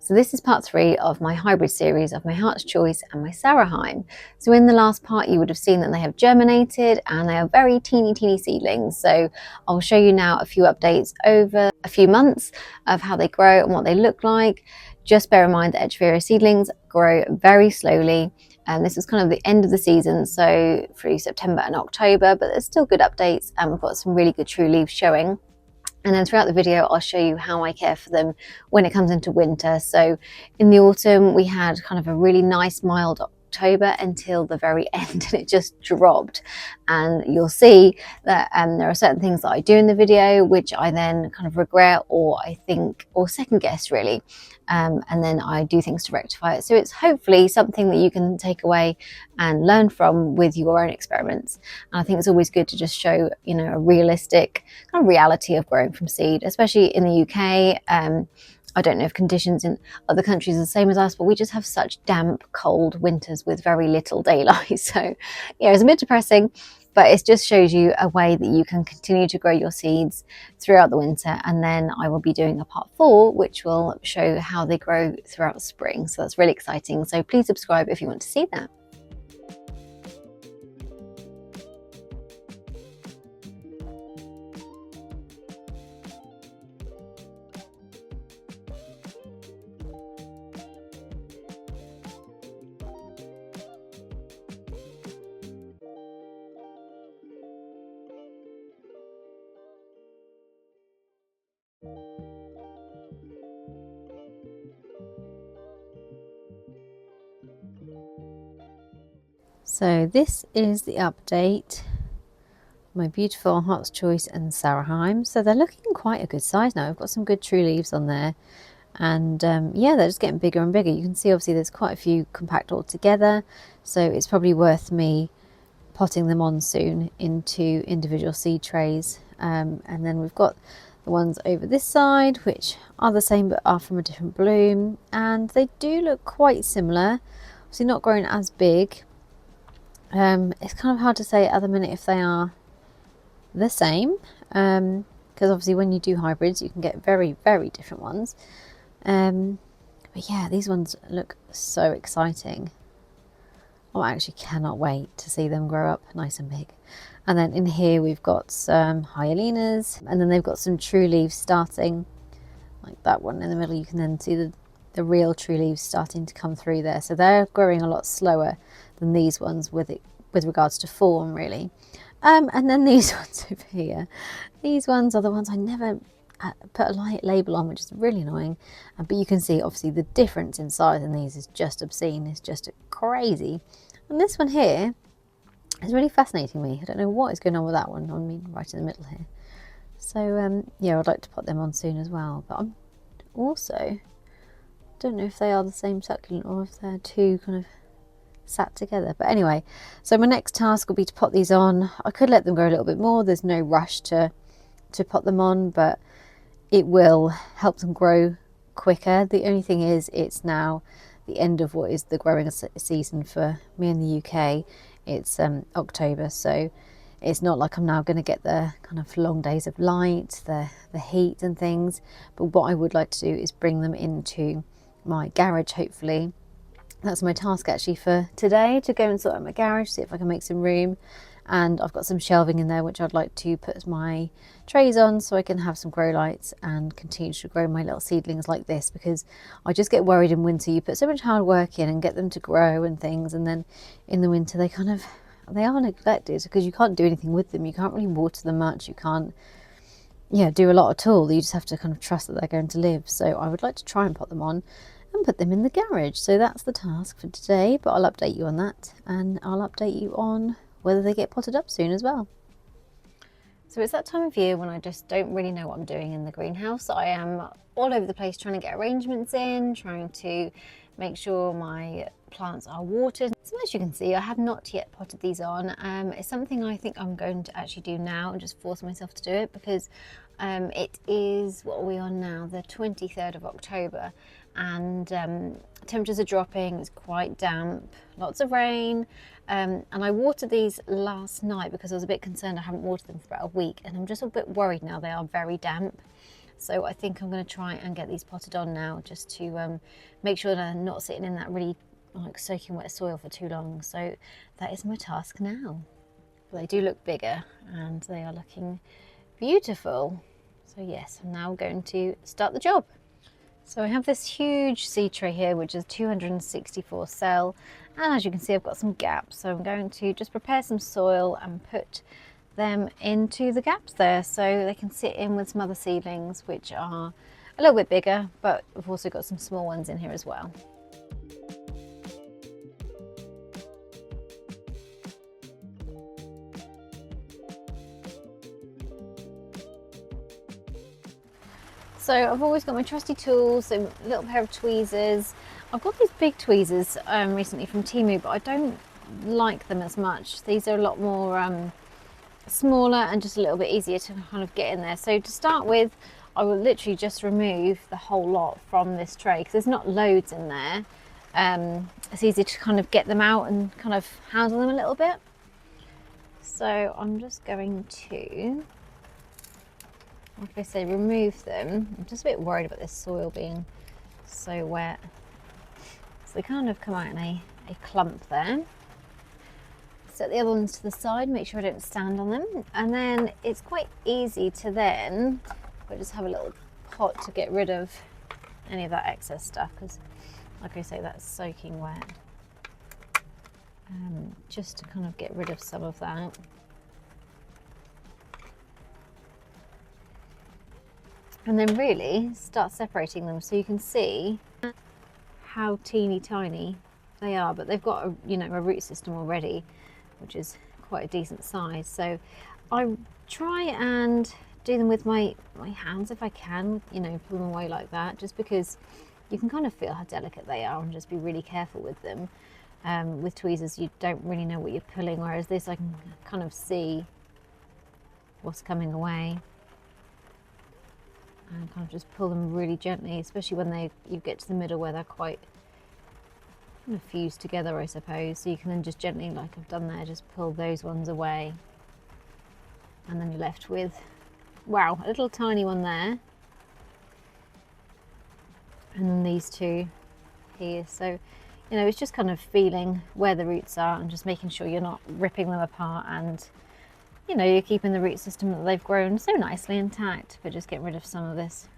So this is part 3 of my hybrid series of my Heart's Choice and my Sarahime. So in the last part you would have seen that they have germinated and they are very teeny seedlings. So I'll show you now a few updates over a few months of how they grow and what they look like. Just bear in mind that Echeveria seedlings grow very slowly, and this is kind of the end of the season, so through September and October, but there's still good updates and we've got some really good true leaves showing. And then throughout the video, I'll show you how I care for them when it comes into winter. So in the autumn, we had kind of a really nice mild October until the very end, and it just dropped. And you'll see that there are certain things that I do in the video which I then kind of regret, or I think, or second guess really. And then I do things to rectify it. So it's hopefully something that you can take away and learn from with your own experiments. And I think it's always good to just show, you know, a realistic kind of reality of growing from seed, especially in the UK. I don't know if conditions in other countries are the same as us, but we just have such damp, cold winters with very little daylight. So, yeah, it's a bit depressing, but it just shows you a way that you can continue to grow your seeds throughout the winter. And then I will be doing a part 4, which will show how they grow throughout the spring. So that's really exciting. So please subscribe if you want to see that. So this is the update, my beautiful Heart's Choice and Sarahime. So they're looking quite a good size now. I've got some good true leaves on there, and yeah, they're just getting bigger and bigger. You can see obviously there's quite a few compact all together, so it's probably worth me potting them on soon into individual seed trays. And then we've got the ones over this side which are the same but are from a different bloom, and they do look quite similar. Obviously not growing as big. It's kind of hard to say at the minute if they are the same, because obviously when you do hybrids you can get very different ones. But yeah, these ones look so exciting. I actually cannot wait to see them grow up nice and big. And then in here we've got some hyalinas, and then they've got some true leaves starting, like that one in the middle. You can then see the real true leaves starting to come through there. So they're growing a lot slower than these ones with regards to form, really. And then these ones over here, these ones are the ones I never put a light label on, which is really annoying. But you can see obviously the difference in size in these is just obscene. It's just crazy. And this one here is really fascinating me. I don't know what is going on with that one. I mean, right in the middle here. So yeah, I'd like to put them on soon as well. But I'm also don't know if they are the same succulent or if they're two kind of sat together. But anyway, so my next task will be to pot these on. I could let them grow a little bit more. There's no rush to pot them on, but it will help them grow quicker. The only thing is it's now the end of what is the growing season for me in the UK. It's October, so it's not like I'm now going to get the kind of long days of light, the heat and things. But what I would like to do is bring them into my garage, hopefully. That's my task actually for today, to go and sort out my garage, see if I can make some room. And I've got some shelving in there which I'd like to put my trays on so I can have some grow lights and continue to grow my little seedlings like this, because I just get worried in winter. You put so much hard work in and get them to grow and things, and then in the winter they are neglected because you can't do anything with them. You can't really water them much. You can't do a lot at all. You just have to kind of trust that they're going to live. So I would like to try and pot them on and put them in the garage. So that's the task for today, but I'll update you on that, and I'll update you on whether they get potted up soon as well. So it's that time of year when I just don't really know what I'm doing in the greenhouse. I am all over the place trying to get arrangements in, trying to make sure my plants are watered. So as you can see, I have not yet potted these on. It's something I think I'm going to actually do now and just force myself to do it, because it is, what are we on now, the 23rd of October, and temperatures are dropping. It's quite damp, lots of rain, and I watered these last night because I was a bit concerned I haven't watered them for about a week, and I'm just a bit worried now they are very damp. So I think I'm going to try and get these potted on now, just to make sure they're not sitting in that really like soaking wet soil for too long. So that is my task now. But they do look bigger and they are looking beautiful. So yes, I'm now going to start the job. So I have this huge seed tray here, which is 264 cell, and as you can see I've got some gaps, so I'm going to just prepare some soil and put them into the gaps there so they can sit in with some other seedlings which are a little bit bigger, but we've also got some small ones in here as well. So I've always got my trusty tools, a little pair of tweezers. I've got these big tweezers recently from Temu, but I don't like them as much. These are a lot more smaller and just a little bit easier to kind of get in there. So to start with, I will literally just remove the whole lot from this tray because there's not loads in there. It's easy to kind of get them out and kind of handle them a little bit. So I'm just going to, like I say, remove them. I'm just a bit worried about this soil being so wet. So they kind of come out in a clump there. Set the other ones to the side, make sure I don't stand on them. And then it's quite easy to then, I just have a little pot to get rid of any of that excess stuff, because like I say, that's soaking wet. Just to kind of get rid of some of that. And then really start separating them so you can see how teeny tiny they are, but they've got a root system already, which is quite a decent size. So I try and do them with my hands if I can, pull them away like that, just because you can kind of feel how delicate they are and just be really careful with them. With tweezers you don't really know what you're pulling, whereas this I can kind of see what's coming away and kind of just pull them really gently, especially when you get to the middle where they're quite kind of fused together, I suppose. So you can then just gently, like I've done there, just pull those ones away, and then you're left with, wow, a little tiny one there, and then these two here. So it's just kind of feeling where the roots are and just making sure you're not ripping them apart, and you're keeping the root system that they've grown so nicely intact, but just getting rid of some of this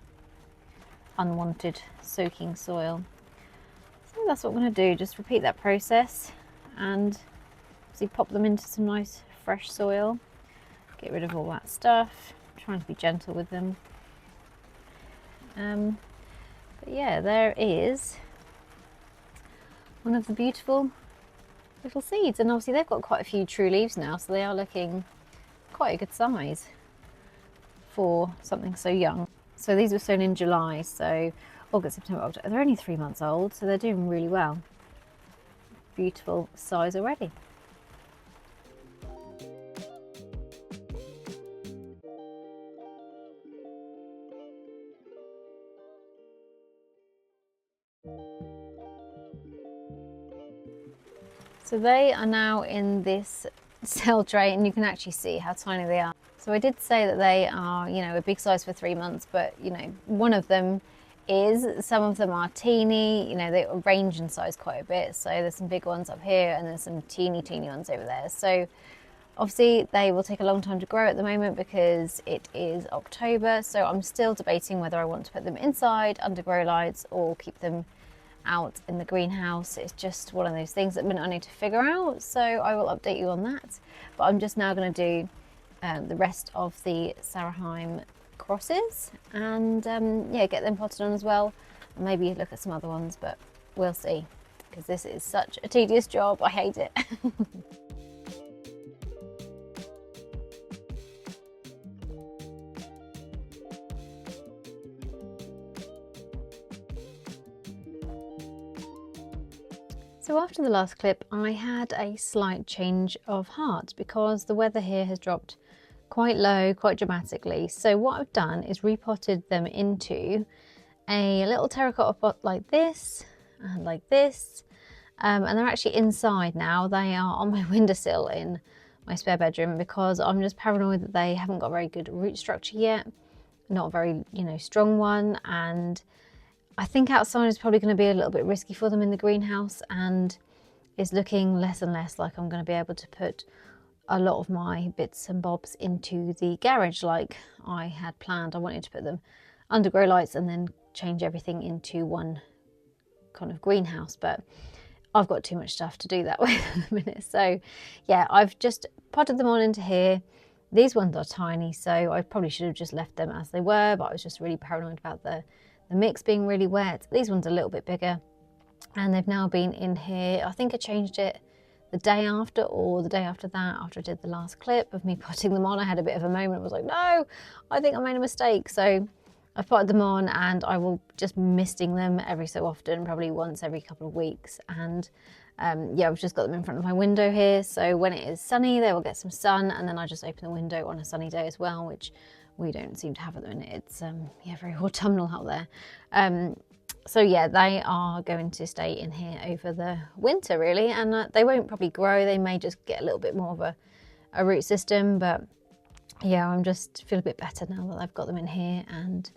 unwanted soaking soil. So that's what I'm going to do, just repeat that process and see, pop them into some nice fresh soil, get rid of all that stuff, trying to be gentle with them. But yeah, there is one of the beautiful little seeds, and obviously they've got quite a few true leaves now, so they are looking quite a good size for something so young. So these were sown in July, so August, September, October. They're only 3 months old, so they're doing really well. Beautiful size already. So they are now in this cell tray, and you can actually see how tiny they are. So I did say that they are, a big size for 3 months, but one of them is, some of them are teeny, they range in size quite a bit. So there's some big ones up here and there's some teeny ones over there. So obviously they will take a long time to grow at the moment because it is October. So I'm still debating whether I want to put them inside under grow lights or keep them out in the greenhouse. It's just one of those things that I need to figure out, so I will update you on that. But I'm just now going to do the rest of the Sarahime crosses and yeah, get them potted on as well, and maybe look at some other ones, but we'll see, because this is such a tedious job. I hate it. So after the last clip, I had a slight change of heart because the weather here has dropped quite low, quite dramatically. So what I've done is repotted them into a little terracotta pot like this and like this. And they're actually inside now. They are on my windowsill in my spare bedroom because I'm just paranoid that they haven't got very good root structure yet. not a very, strong one. And I think outside is probably going to be a little bit risky for them in the greenhouse, and it's looking less and less like I'm going to be able to put a lot of my bits and bobs into the garage like I had planned. I wanted to put them under grow lights and then change everything into one kind of greenhouse, but I've got too much stuff to do that with at the minute. So yeah, I've just potted them on into here. These ones are tiny, so I probably should have just left them as they were, but I was just really paranoid about the mix being really wet. These ones are a little bit bigger, and they've now been in here. I think I changed it the day after or the day after that, after I did the last clip of me putting them on. I had a bit of a moment. I was like, no, I think I made a mistake. So I've put them on, and I will just misting them every so often, probably once every couple of weeks. And yeah, I've just got them in front of my window here. So when it is sunny, they will get some sun, and then I just open the window on a sunny day as well, which we don't seem to have at the minute. It's yeah, very autumnal out there. So yeah, they are going to stay in here over the winter really, and they won't probably grow. They may just get a little bit more of a root system, but yeah, I'm just feel a bit better now that I've got them in here, and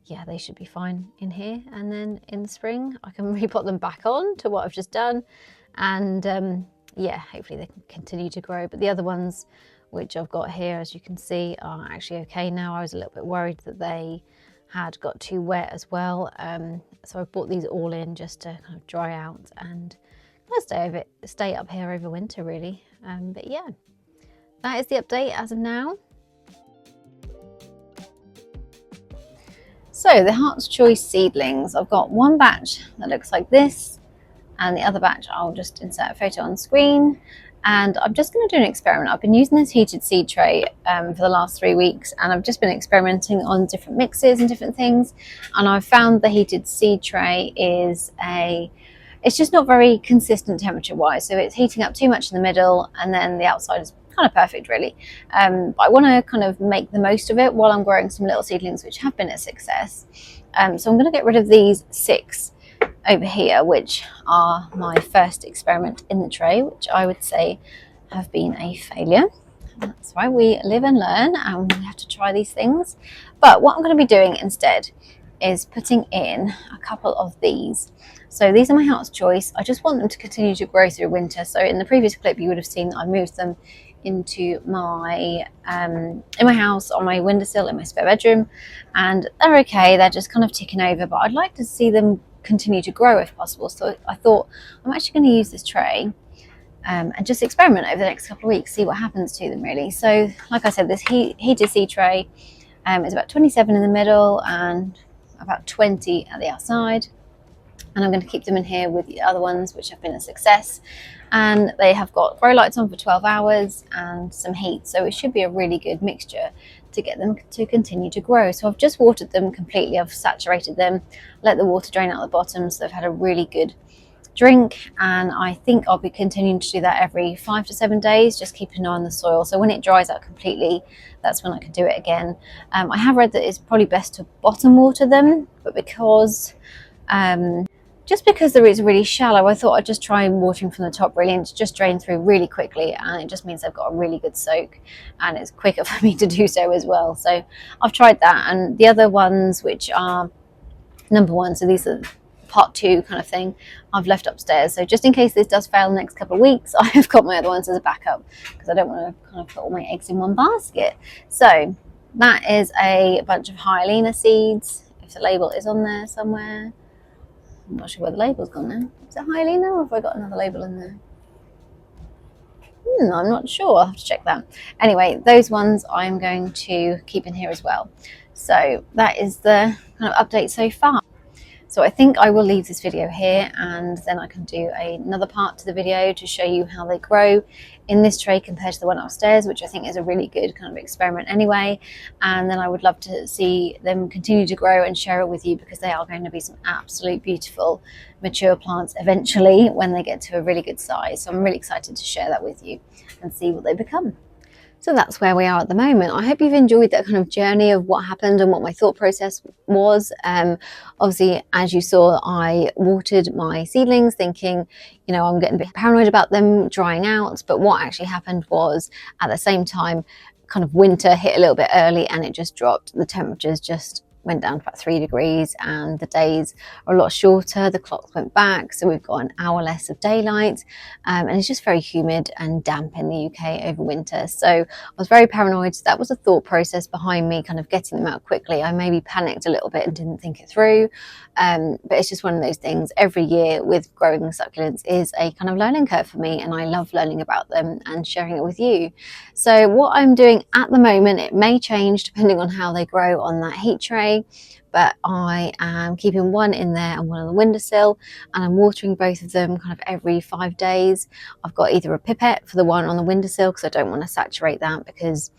yeah, they should be fine in here. And then in the spring, I can repot them back on to what I've just done, and yeah, hopefully they can continue to grow. But the other ones, which I've got here, as you can see, are actually okay now. I was a little bit worried that they had got too wet as well, so I brought these all in just to kind of dry out and kind of stay up here over winter really. But yeah, that is the update as of now. So the Heart's Choice seedlings, I've got one batch that looks like this, and the other batch I'll just insert a photo on screen. And I'm just going to do an experiment. I've been using this heated seed tray for the last 3 weeks, and I've just been experimenting on different mixes and different things. And I've found the heated seed tray it's just not very consistent temperature wise. So it's heating up too much in the middle, and then the outside is kind of perfect really. But I want to kind of make the most of it while I'm growing some little seedlings which have been a success. So I'm going to get rid of these 6 over here, which are my first experiment in the tray, which I would say have been a failure. That's right, we live and learn, and we have to try these things. But what I'm going to be doing instead is putting in a couple of these. So these are my Heart's Choice. I just want them to continue to grow through winter. So in the previous clip you would have seen that I moved them into my in my house on my windowsill in my spare bedroom, and they're okay, they're just kind of ticking over, but I'd like to see them continue to grow if possible. So I thought I'm actually going to use this tray and just experiment over the next couple of weeks, see what happens to them really. So like I said, this heated seed tray is about 27 in the middle and about 20 at the outside, and I'm going to keep them in here with the other ones which have been a success, and they have got grow lights on for 12 hours and some heat, so it should be a really good mixture to get them to continue to grow. So I've just watered them completely, I've saturated them, let the water drain out the bottom, so they've had a really good drink, and I think I'll be continuing to do that every 5 to 7 days, just keeping an eye on the soil. So when it dries out completely, that's when I can do it again. I have read that it's probably best to bottom water them, but because just because the roots are really shallow, I thought I'd just try watering from the top really, and it's just drain through really quickly, and it just means they've got a really good soak, and it's quicker for me to do so as well. So I've tried that, and the other ones, which are number 1, so these are part 2 kind of thing, I've left upstairs. So just in case this does fail in the next couple of weeks, I've got my other ones as a backup, because I don't want to kind of put all my eggs in one basket. So that is a bunch of hyalina seeds, if the label is on there somewhere. I'm not sure where the label's gone now. Is it hyalina, or have I got another label in there? I'm not sure, I'll have to check that. Anyway, those ones I'm going to keep in here as well. So that is the kind of update so far. So I think I will leave this video here, and then I can do another part to the video to show you how they grow in this tray compared to the one upstairs, which I think is a really good kind of experiment anyway. And then I would love to see them continue to grow and share it with you, because they are going to be some absolute beautiful mature plants eventually when they get to a really good size. So I'm really excited to share that with you and see what they become. So that's where we are at the moment. I hope you've enjoyed that kind of journey of what happened and what my thought process was. Obviously, as you saw, I watered my seedlings thinking, I'm getting a bit paranoid about them drying out. But what actually happened was, at the same time, kind of winter hit a little bit early and it just dropped. The temperatures just went down to about 3 degrees and the days are a lot shorter. The clocks went back, so we've got an hour less of daylight, and it's just very humid and damp in the UK over winter. So I was very paranoid. That was a thought process behind me kind of getting them out quickly. I maybe panicked a little bit and didn't think it through, but it's just one of those things. Every year with growing succulents is a kind of learning curve for me, and I love learning about them and sharing it with you. So what I'm doing at the moment, it may change depending on how they grow on that heat tray, but I am keeping one in there and one on the windowsill, and I'm watering both of them kind of every 5 days. I've got either a pipette for the one on the windowsill because I don't want to saturate that, because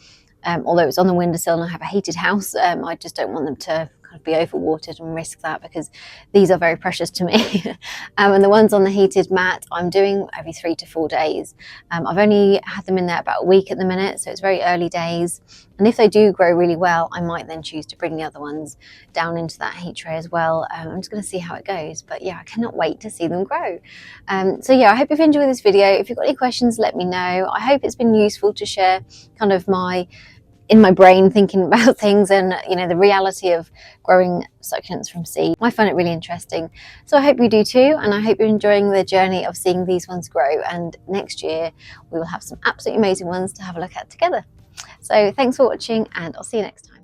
although it's on the windowsill and I have a heated house, I just don't want them to kind of be overwatered and risk that, because these are very precious to me. And the ones on the heated mat I'm doing every 3 to 4 days. I've only had them in there about a week at the minute, so it's very early days, and if they do grow really well, I might then choose to bring the other ones down into that heat tray as well. I'm just going to see how it goes, but yeah, I cannot wait to see them grow. So yeah, I hope you've enjoyed this video. If you've got any questions, let me know. I hope it's been useful to share kind of in my brain thinking about things, and you know, the reality of growing succulents from seed. I find it really interesting, so I hope you do too, and I hope you're enjoying the journey of seeing these ones grow, and next year we will have some absolutely amazing ones to have a look at together. So thanks for watching, and I'll see you next time.